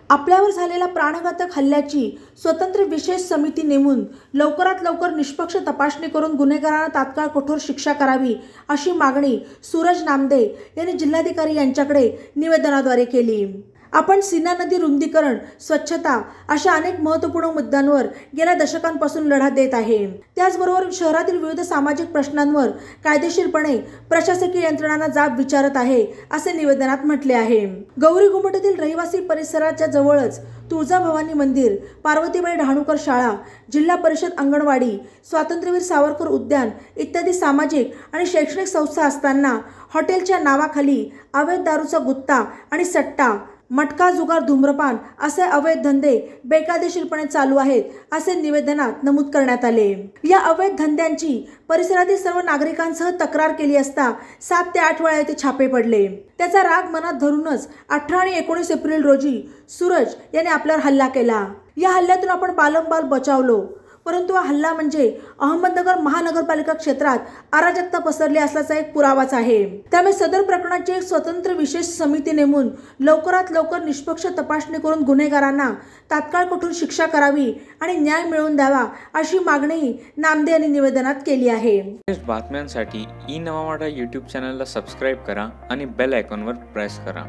आपल्यावर झालेल्या प्राणघातक हल्ल्याची स्वतंत्र विशेष समिती नेमून लवकरात लवकर निष्पक्ष तपासणी करून गुन्हेगारांना तात्काळ कठोर शिक्षा करावी अशी मागणी सूरज नामदे यांनी जिल्हाधिकारी यांच्याकडे निवेदनाद्वारे केली। आपण सीना नदी रुंदीकरण, स्वच्छता अशा अनेक महत्त्वपूर्ण मुद्द्यांवर गेल्या दशकांपासून लढा देत आहे। त्याचबरोबर शहरातील विविध सामाजिक प्रश्नांवर कायदेशीरपणे प्रशासकीय यंत्रणांना जाब विचारत आहे असे निवेदनात म्हटले आहे। गौरी घुमटतील रहिवासी परिसराच्या जवळच तुळजाभवानी मंदिर, पार्वतीबाई डहाणूकर शाळा, जिल्हा परिषद अंगणवाडी, स्वातंत्र्यवीर सावरकर उद्यान इत्यादी सामाजिक आणि शैक्षणिक संस्था असताना हॉटेलच्या नावाखाली अवैध दारूचा गुत्ता आणि सट्टा, मटका, जुगार, धूम्रपान असे अवैध धंदे बेकायदेशीरपणे चालू आहेत असे निवेदनात नमूद करण्यात आले। या अवैध धंद्यांची परिसरातील सर्व नागरिकांसह तक्रार केली असता 7 ते 8 वेळा येथे छापे पडले। त्याचा राग मनात धरूनच 18 आणि 19 एप्रिल रोजी सूरज यांनी आपल्यावर हल्ला केला। या हल्ल्यातून आपण बालंबाल बचावलो, परंतु हा हल्ला म्हणजे अहमदनगर महानगरपालिका क्षेत्रात अराजकता पसरली असल्याचा एक पुरावाच आहे। त्यामुळे सदर प्रकरणाची एक स्वतंत्र विशेष समिती नेमून लवकरात लवकर निष्पक्ष तपासणी करून गुन्हेगारांना तात्काळ कठोर शिक्षा करावी आणि न्याय मिळवून द्यावा अशी मागणी नामदे यांनी निवेदनात केली आहे। बातम्यांसाठी ई नवा मराठा YouTube चॅनलला सबस्क्राइब करा आणि बेल आयकॉनवर प्रेस करा।